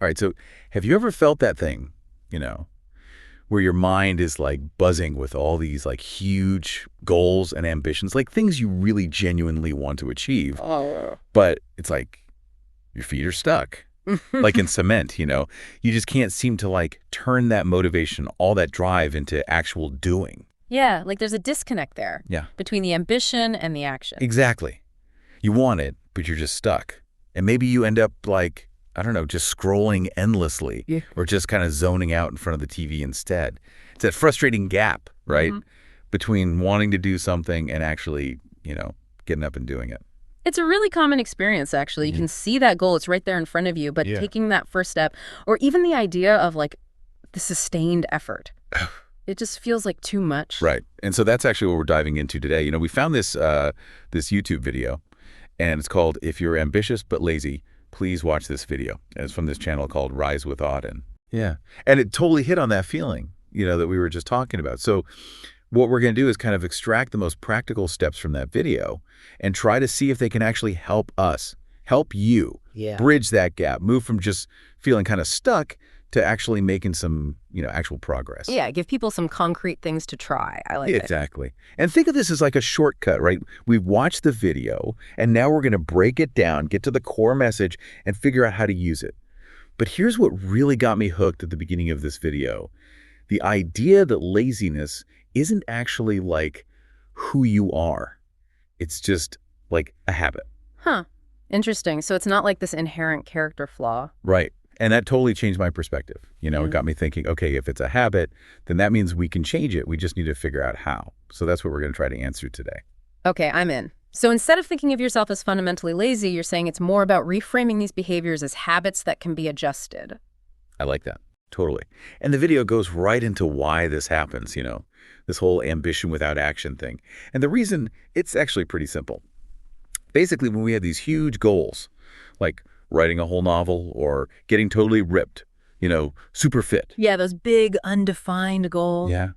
All right, so have you ever felt that thing, you know, where your mind is like buzzing with all these like huge goals and ambitions, like things you really genuinely want to achieve, Oh. but it's like your feet are stuck, like in cement, You just can't seem to like turn that motivation, all that drive into actual doing. Yeah, like there's a disconnect there Yeah, between the ambition and the action. exactly. You want it, but you're just stuck. And maybe you end up like, I don't know, just scrolling endlessly Yeah. or just kind of zoning out in front of the TV instead. It's that frustrating gap, right? Between wanting to do something and actually, getting up and doing it. It's a really common experience, actually. You can see that goal. It's right there in front of you. But Yeah. taking that first step, or even the idea of like the sustained effort, it just feels like too much. Right. And so that's actually what we're diving into today. We found this YouTube video, and it's called "If You're Ambitious But Lazy, Please Watch This Video." And it's from this channel called Rise with Auden. Yeah. And it totally hit on that feeling, that we were just talking about. So what we're going to do is kind of extract the most practical steps from that video and try to see if they can actually help us, help you bridge that gap, move from just feeling kind of stuck to actually making some, actual progress. Yeah, give people some concrete things to try. I like it. Exactly. And think of this as like a shortcut, right? We've watched the video, and now we're going to break it down, get to the core message, and figure out how to use it. But here's what really got me hooked at the beginning of this video. The idea that laziness isn't actually like who you are. It's just like a habit. Huh. Interesting. So it's not like this inherent character flaw. Right. And that totally changed my perspective. It got me thinking, okay, if it's a habit, then that means we can change it. We just need to figure out how. So that's what we're going to try to answer today. Okay, I'm in. So instead of thinking of yourself as fundamentally lazy, you're saying it's more about reframing these behaviors as habits that can be adjusted. I like that. Totally. And the video goes right into why this happens, this whole ambition without action thing. And the reason, it's actually pretty simple. Basically, when we have these huge goals, like writing a whole novel or getting totally ripped, super fit. Yeah, those big undefined goals. Yeah.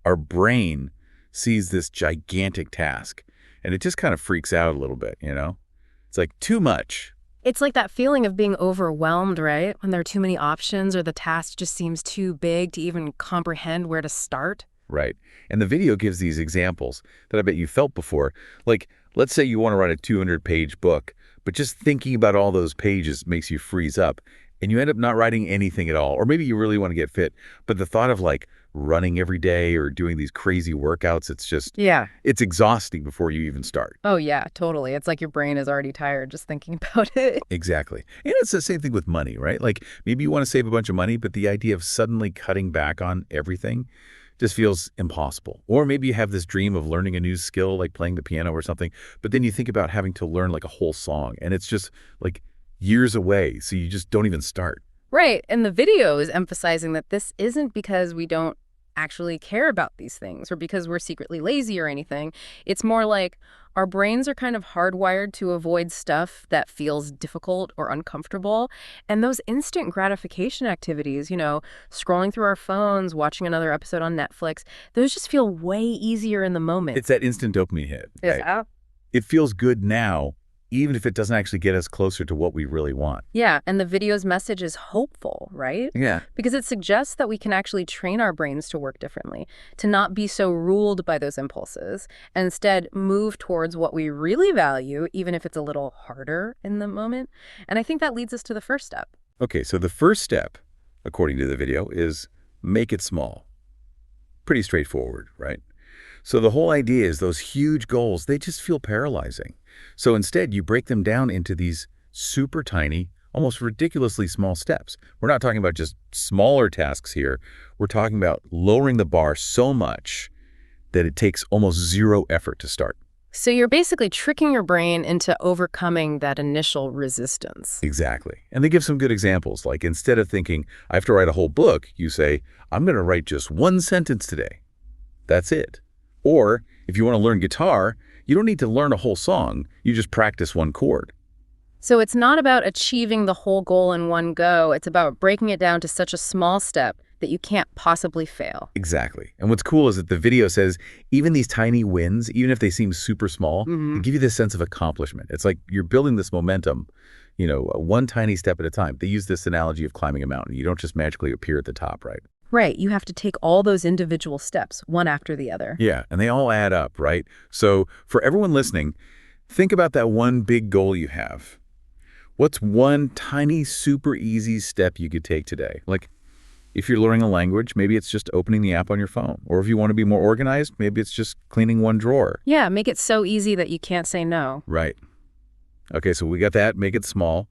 Our brain sees this gigantic task and it just kind of freaks out a little bit, It's like too much. It's like that feeling of being overwhelmed, right? When there are too many options or the task just seems too big to even comprehend where to start. Right. And the video gives these examples that I bet you felt before. Like, let's say you want to write a 200-page book, but just thinking about all those pages makes you freeze up and you end up not writing anything at all. Or maybe you really want to get fit, but the thought of like running every day or doing these crazy workouts, it's exhausting before you even start. Oh, yeah, totally. It's like your brain is already tired just thinking about it. Exactly. And it's the same thing with money, right? Like maybe you want to save a bunch of money, but the idea of suddenly cutting back on everything just feels impossible. Or maybe you have this dream of learning a new skill, like playing the piano or something, but then you think about having to learn like a whole song and it's just like years away. So you just don't even start. Right. And the video is emphasizing that this isn't because we don't actually care about these things or because we're secretly lazy or anything. It's more like our brains are kind of hardwired to avoid stuff that feels difficult or uncomfortable. And those instant gratification activities, scrolling through our phones, watching another episode on Netflix, those just feel way easier in the moment. It's that instant dopamine hit. Yeah. Right? It feels good now, even if it doesn't actually get us closer to what we really want. Yeah, and the video's message is hopeful, right? Yeah. Because it suggests that we can actually train our brains to work differently, to not be so ruled by those impulses, and instead move towards what we really value, even if it's a little harder in the moment. And I think that leads us to the first step. Okay, so the first step, according to the video, is make it small. Pretty straightforward, right? So the whole idea is those huge goals, they just feel paralyzing. So instead, you break them down into these super tiny, almost ridiculously small steps. We're not talking about just smaller tasks here. We're talking about lowering the bar so much that it takes almost zero effort to start. So you're basically tricking your brain into overcoming that initial resistance. Exactly. And they give some good examples. Like instead of thinking, I have to write a whole book, you say, I'm going to write just one sentence today. That's it. Or if you want to learn guitar, you don't need to learn a whole song. You just practice one chord. So it's not about achieving the whole goal in one go. It's about breaking it down to such a small step that you can't possibly fail. Exactly. And what's cool is that the video says even these tiny wins, even if they seem super small, they give you this sense of accomplishment. It's like you're building this momentum, one tiny step at a time. They use this analogy of climbing a mountain. You don't just magically appear at the top, right? Right, you have to take all those individual steps, one after the other. Yeah, and they all add up, right? So for everyone listening, think about that one big goal you have. What's one tiny, super easy step you could take today? Like, if you're learning a language, maybe it's just opening the app on your phone. Or if you want to be more organized, maybe it's just cleaning one drawer. Yeah, make it so easy that you can't say no. Right. Okay, so we got that. Make it small.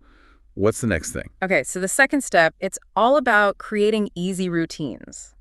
What's the next thing? Okay, so the second step, it's all about creating easy routines.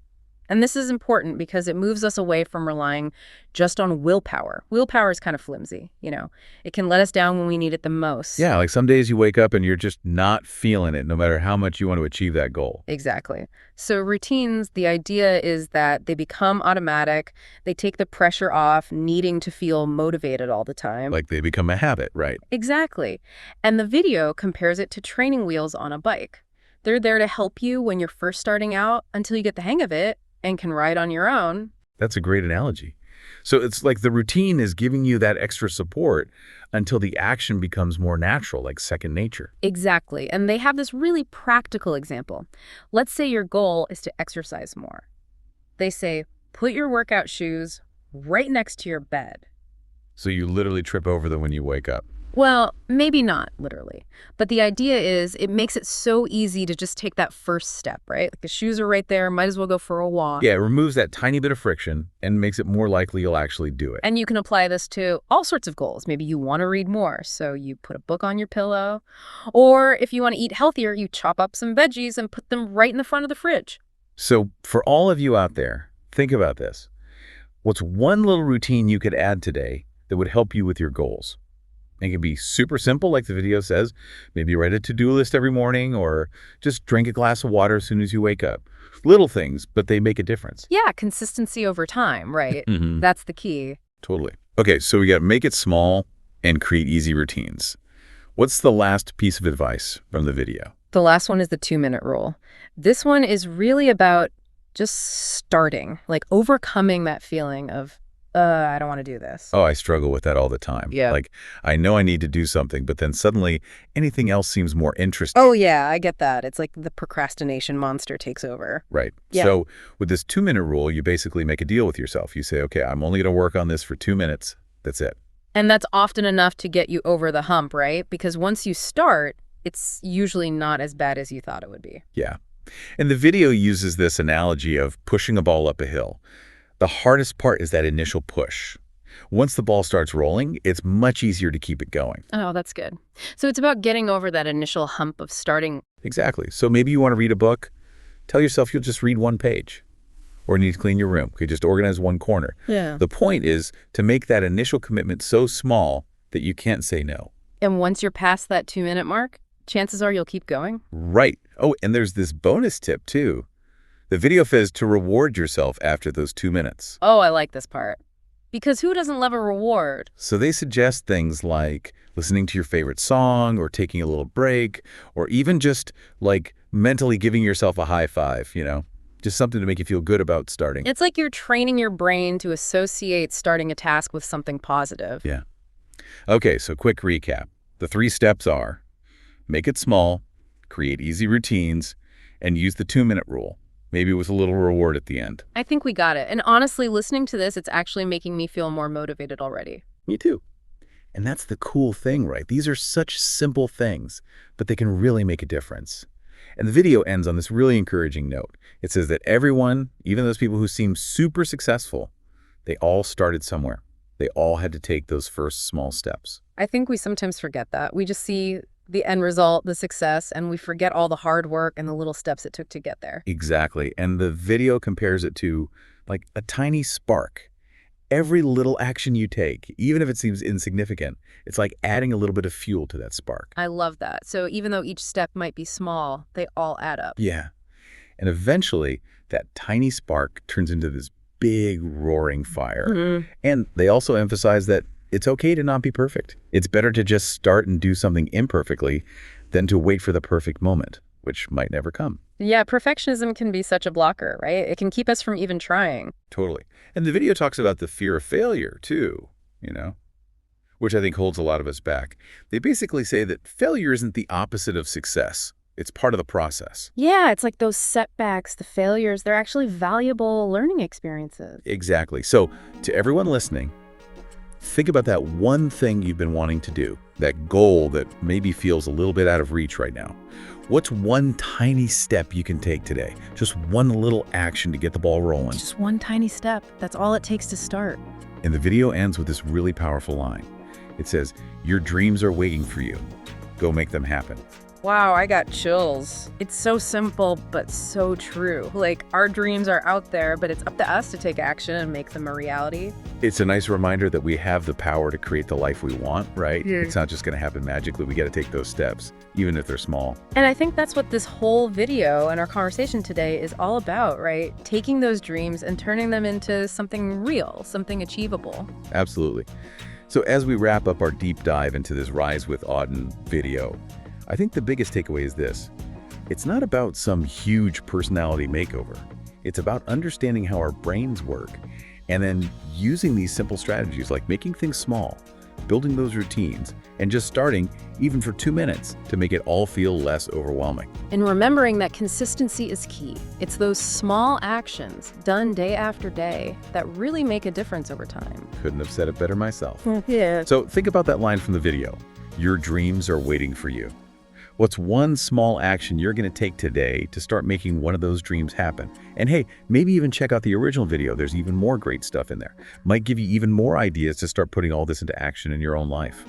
And this is important because it moves us away from relying just on willpower. Willpower is kind of flimsy, you know. It can let us down when we need it the most. Yeah, like some days you wake up and you're just not feeling it, no matter how much you want to achieve that goal. Exactly. So routines, the idea is that they become automatic. They take the pressure off needing to feel motivated all the time. Like they become a habit, right? Exactly. And the video compares it to training wheels on a bike. They're there to help you when you're first starting out until you get the hang of it and can ride on your own. That's a great analogy. So it's like the routine is giving you that extra support until the action becomes more natural, like second nature. Exactly. And they have this really practical example. Let's say your goal is to exercise more. They say, put your workout shoes right next to your bed. So you literally trip over them when you wake up. Well, maybe not literally, but the idea is it makes it so easy to just take that first step, right? Like the shoes are right there, might as well go for a walk. Yeah, it removes that tiny bit of friction and makes it more likely you'll actually do it. And you can apply this to all sorts of goals. Maybe you want to read more, so you put a book on your pillow. Or if you want to eat healthier, you chop up some veggies and put them right in the front of the fridge. So for all of you out there, think about this. What's one little routine you could add today that would help you with your goals? It can be super simple, like the video says. Maybe write a to-do list every morning or just drink a glass of water as soon as you wake up. Little things, but they make a difference. Yeah, consistency over time, right? Mm-hmm. That's the key. Totally. Okay, so we got to make it small and create easy routines. What's the last piece of advice from the video? The last one is the 2-minute rule. This one is really about just starting, like overcoming that feeling of, I don't want to do this. Oh, I struggle with that all the time. Yeah. Like, I know I need to do something, but then suddenly anything else seems more interesting. Oh, yeah, I get that. It's like the procrastination monster takes over. Right. Yeah. So with this 2-minute rule, you basically make a deal with yourself. You say, okay, I'm only going to work on this for 2 minutes. That's it. And that's often enough to get you over the hump, right? Because once you start, it's usually not as bad as you thought it would be. Yeah. And the video uses this analogy of pushing a ball up a hill. The hardest part is that initial push. Once the ball starts rolling, it's much easier to keep it going. Oh, that's good. So it's about getting over that initial hump of starting. Exactly. So maybe you want to read a book. Tell yourself you'll just read one page. Or need to clean your room. Okay, just organize one corner. Yeah. The point is to make that initial commitment so small that you can't say no. And once you're past that 2-minute mark, chances are you'll keep going. Right. Oh, and there's this bonus tip, too. The video says to reward yourself after those 2 minutes. Oh, I like this part. Because who doesn't love a reward? So they suggest things like listening to your favorite song or taking a little break or even just like mentally giving yourself a high five, just something to make you feel good about starting. It's like you're training your brain to associate starting a task with something positive. Yeah. Okay, so quick recap. The 3 steps are make it small, create easy routines, and use the 2-minute rule. Maybe with a little reward at the end. I think we got it. And honestly, listening to this, it's actually making me feel more motivated already. Me too. And that's the cool thing, right? These are such simple things, but they can really make a difference. And the video ends on this really encouraging note. It says that everyone, even those people who seem super successful, they all started somewhere. They all had to take those first small steps. I think we sometimes forget that. We just see the end result, the success, and we forget all the hard work and the little steps it took to get there. Exactly. And the video compares it to like a tiny spark. Every little action you take, even if it seems insignificant, it's like adding a little bit of fuel to that spark. I love that. So even though each step might be small, they all add up. Yeah. And eventually, that tiny spark turns into this big roaring fire. Mm-hmm. And they also emphasize that it's okay to not be perfect. It's better to just start and do something imperfectly than to wait for the perfect moment, which might never come. Yeah, perfectionism can be such a blocker, right? It can keep us from even trying. Totally. And the video talks about the fear of failure, too, which I think holds a lot of us back. They basically say that failure isn't the opposite of success. It's part of the process. Yeah, it's like those setbacks, the failures, they're actually valuable learning experiences. Exactly. So, to everyone listening, think about that one thing you've been wanting to do, that goal that maybe feels a little bit out of reach right now. What's one tiny step you can take today? Just one little action to get the ball rolling. Just one tiny step. That's all it takes to start. And the video ends with this really powerful line. It says, "Your dreams are waiting for you. Go make them happen." Wow, I got chills. It's so simple, but so true. Like, our dreams are out there, but it's up to us to take action and make them a reality. It's a nice reminder that we have the power to create the life we want, right? Yeah. It's not just going to happen magically. We got to take those steps, even if they're small. And I think that's what this whole video and our conversation today is all about, right? Taking those dreams and turning them into something real, something achievable. Absolutely. So as we wrap up our deep dive into this Rise with Auden video, I think the biggest takeaway is this. It's not about some huge personality makeover. It's about understanding how our brains work and then using these simple strategies like making things small, building those routines, and just starting even for 2 minutes to make it all feel less overwhelming. And remembering that consistency is key. It's those small actions done day after day that really make a difference over time. Couldn't have said it better myself. Yeah. So think about that line from the video. Your dreams are waiting for you. What's one small action you're going to take today to start making one of those dreams happen? And hey, maybe even check out the original video. There's even more great stuff in there. Might give you even more ideas to start putting all this into action in your own life.